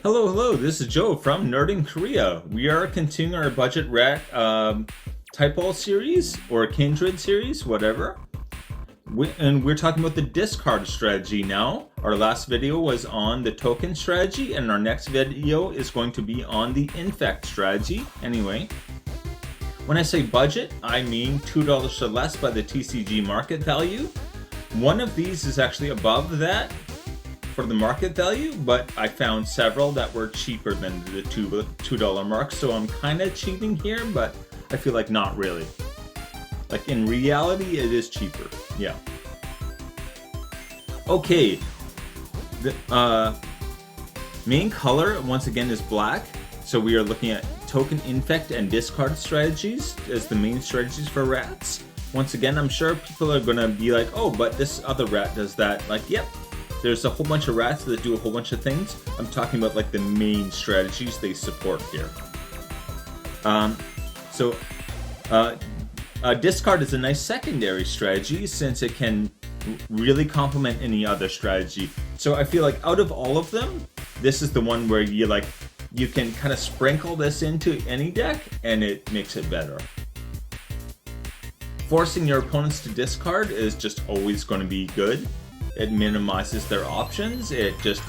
Hello, this is Joe from Nerd in Korea. We are continuing our budget rat typal series or Kindred series, whatever. And we're talking about the discard strategy now. Our last video was on the token strategy, and our next video is going to be on the infect strategy. Anyway, when I say budget, I mean $2 or less by the TCG market value. One of these is actually above that for the market value, but I found several that were cheaper than the $2 mark, so I'm kind of cheating here, but I feel like not really. Like in reality, it is cheaper. Yeah. Okay. The main color once again is black, so we are looking at token infect and discard strategies as the main strategies for rats. Once again, I'm sure people are gonna be like, oh, but this other rat does that. Like, yep. There's a whole bunch of rats that do a whole bunch of things. I'm talking about like the main strategies they support here. Discard is a nice secondary strategy since it can really complement any other strategy. So I feel like out of all of them, this is the one where you can kind of sprinkle this into any deck and it makes it better. Forcing your opponents to discard is just always going to be good. It minimizes their options. It just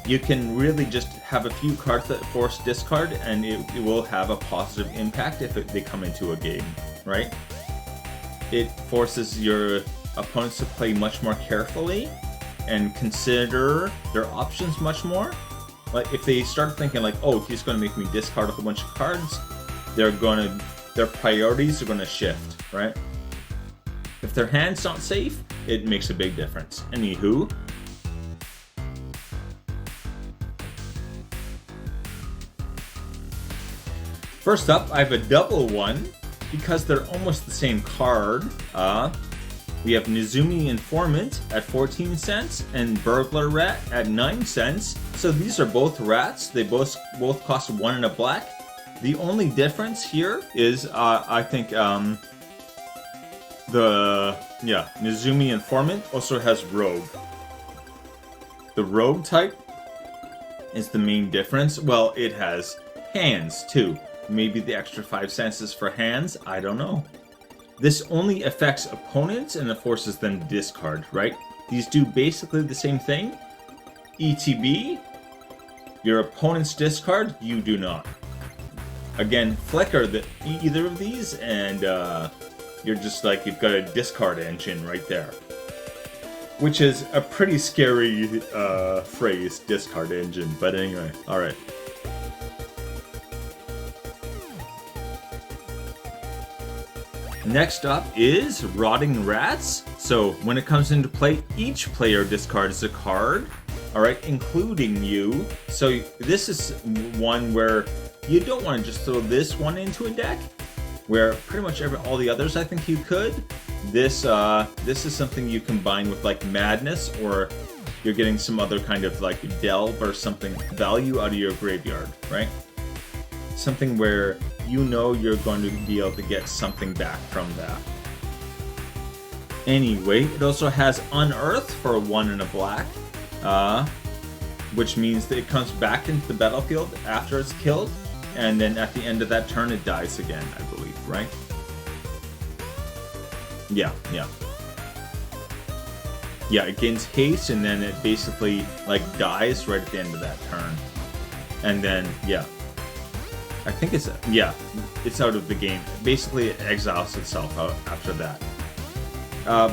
you can really just have a few cards that force discard and it will have a positive impact if they come into a game, right? It forces your opponents to play much more carefully and consider their options much more. Like if they start thinking like, oh, he's going to make me discard a whole bunch of cards, their priorities are going to shift, right? If their hand's not safe, it makes a big difference. Anywho, first up, I have a double one because they're almost the same card. We have Nizumi Informant at 14 cents and Burglar Rat at 9 cents. So these are both rats. They both cost 1 and a black. The only difference here is I think Nizumi Informant also has Rogue. The Rogue type is the main difference. Well, it has hands too. Maybe the extra 5 cents is for hands, I don't know. This only affects opponents and it forces them to discard, right? These do basically the same thing. ETB, your opponents discard, you do not. Again, flicker either of these and you're just like, you've got a discard engine right there. Which is a pretty scary phrase, discard engine. But anyway, alright. Next up is Rotting Rats. So when it comes into play, each player discards a card. Alright, including you. So this is one where you don't want to just throw this one into a deck, where pretty much all the others I think you could. This is something you combine with like Madness, or you're getting some other kind of like delve or something value out of your graveyard, right? Something where you know you're going to be able to get something back from that. Anyway, it also has Unearth for 1 and a black, which means that it comes back into the battlefield after it's killed. And then at the end of that turn, it dies again, I believe, right? Yeah. Yeah, it gains haste, and then it basically, dies right at the end of that turn. And then, yeah. I think it's out of the game. Basically, it exiles itself out after that.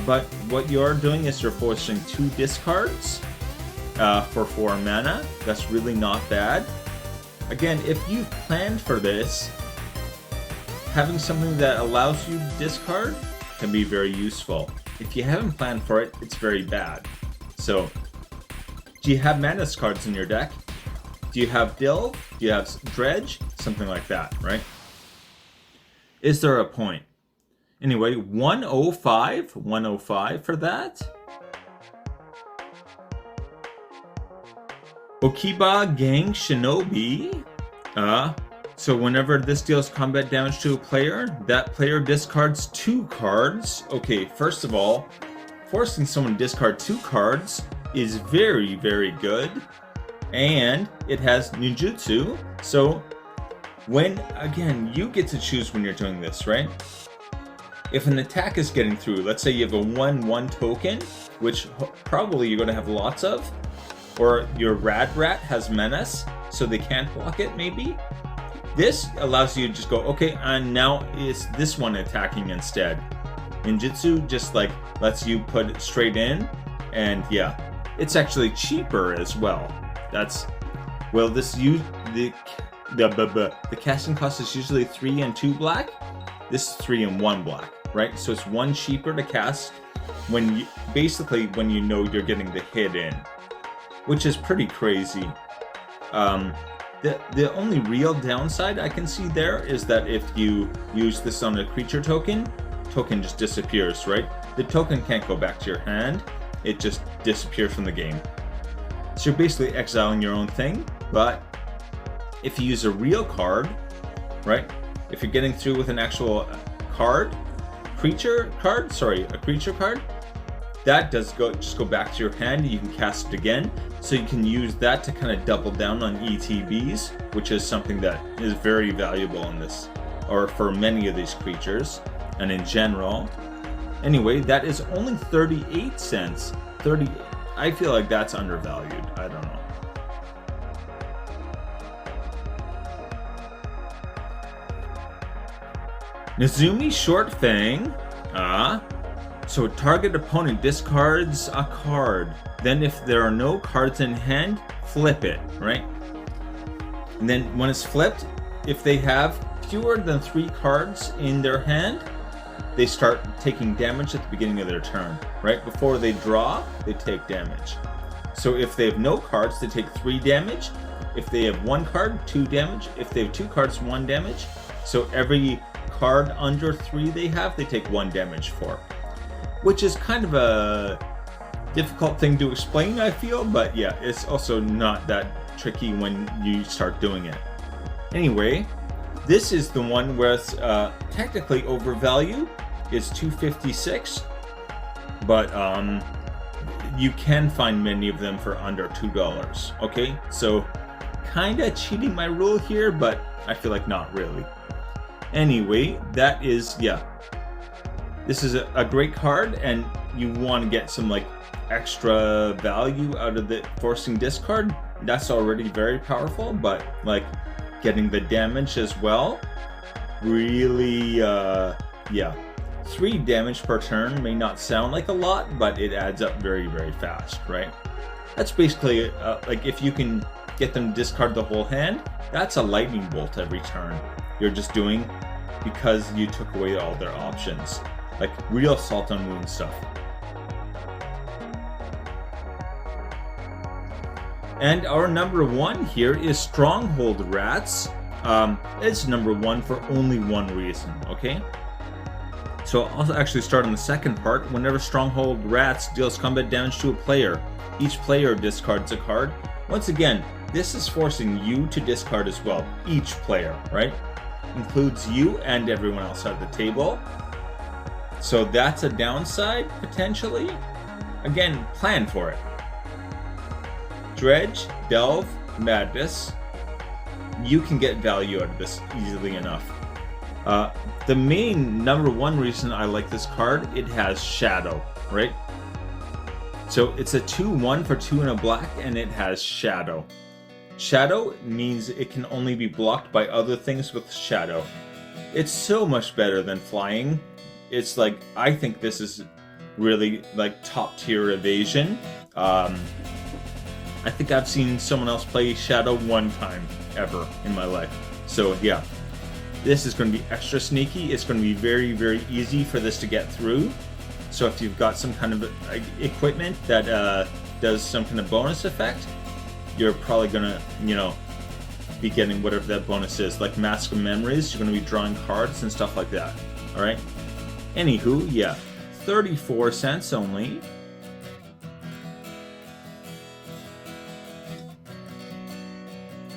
But what you're doing is you're forcing 2 discards for 4 mana. That's really not bad. Again, if you've planned for this, having something that allows you to discard can be very useful. If you haven't planned for it, it's very bad. So, do you have Madness cards in your deck? Do you have Delve? Do you have Dredge? Something like that, right? Is there a point? Anyway, 105 for that. Okiba Gang Shinobi. So whenever this deals combat damage to a player, that player discards 2 cards. Okay, first of all, forcing someone to discard 2 cards is very, very good. And it has ninjutsu, so when, again, you get to choose when you're doing this, right? If an attack is getting through, let's say you have a 1/1 token, which probably you're going to have lots of, or your Rad Rat has Menace, so they can't block it maybe. This allows you to just go, okay, and now it's this one attacking instead. Ninjutsu just like lets you put it straight in, and yeah, it's actually cheaper as well. That's, well, the casting cost is usually 3 and 2 black. This is 3 and 1 black, right? So it's 1 cheaper to cast when you, basically when you know you're getting the hit in, which is pretty crazy. The only real downside I can see there is that if you use this on a creature token just disappears, right? The token can't go back to your hand, it just disappears from the game. So you're basically exiling your own thing, but if you use a real card, right? If you're getting through with an actual creature card, that does just go back to your hand, you can cast it again. So you can use that to kind of double down on ETBs, which is something that is very valuable in this, or for many of these creatures, and in general. Anyway, that is only 38 cents. I feel like that's undervalued. I don't know. Nezumi Short Fang. So a target opponent discards a card. Then if there are no cards in hand, flip it, right? And then when it's flipped, if they have fewer than 3 cards in their hand, they start taking damage at the beginning of their turn, right? Before they draw, they take damage. So if they have no cards, they take 3 damage. If they have 1 card, 2 damage. If they have 2 cards, 1 damage. So every card under 3 they have, they take 1 damage for. Which is kind of a difficult thing to explain, I feel, but yeah, it's also not that tricky when you start doing it. Anyway, this is the one where it's technically overvalued. It's $2.56, but you can find many of them for under $2. Okay, so kind of cheating my rule here, but I feel like not really. Anyway, that is, yeah, this is a great card, and you want to get some like extra value out of the forcing discard. That's already very powerful, but like getting the damage as well, really, yeah. 3 damage per turn may not sound like a lot, but it adds up very, very fast, right? That's basically, like if you can get them to discard the whole hand, that's a lightning bolt every turn. You're just doing because you took away all their options. Like real Salt on Moon stuff. And our number 1 here is Stronghold Rats. It's number 1 for only one reason, okay? So I'll actually start on the second part. Whenever Stronghold Rats deals combat damage to a player, each player discards a card. Once again, this is forcing you to discard as well. Each player, right? Includes you and everyone else at the table. So that's a downside, potentially. Again, plan for it. Dredge, Delve, Madness. You can get value out of this easily enough. The main number 1 reason I like this card, it has Shadow, right? So it's a 2/1 for 2 and a black, and it has Shadow. Shadow means it can only be blocked by other things with Shadow. It's so much better than flying. It's like, I think this is really like top tier evasion. I think I've seen someone else play Shadow 1 time ever in my life. So yeah, this is going to be extra sneaky. It's going to be very, very easy for this to get through. So if you've got some kind of equipment that does some kind of bonus effect, you're probably going to, you know, be getting whatever that bonus is. Like Mask of Memories, you're going to be drawing cards and stuff like that. Alright? Anywho, yeah, 34 cents only.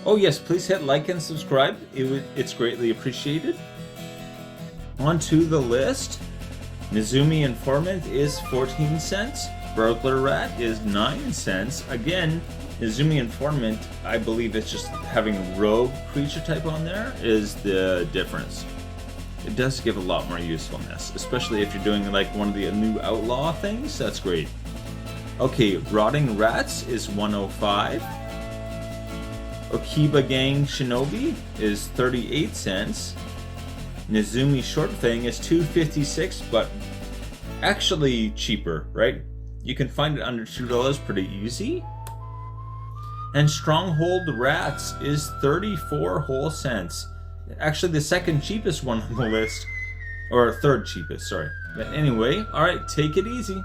Oh yes, please hit like and subscribe. It's greatly appreciated. On to the list. Nezumi Informant is 14 cents. Burglar Rat is 9 cents. Again, Izumi Informant, I believe it's just having rogue creature type on there is the difference. It does give a lot more usefulness, especially if you're doing like one of the new outlaw things. That's great. Okay, Rotting Rats is 105. Okiba Gang Shinobi is 38 cents. Nizumi Short Thing is 256, but actually cheaper, right? You can find it under $2 pretty easy. And Stronghold Rats is 34 whole cents. Actually the second cheapest one on the list. Or third cheapest, sorry. But anyway, alright, take it easy.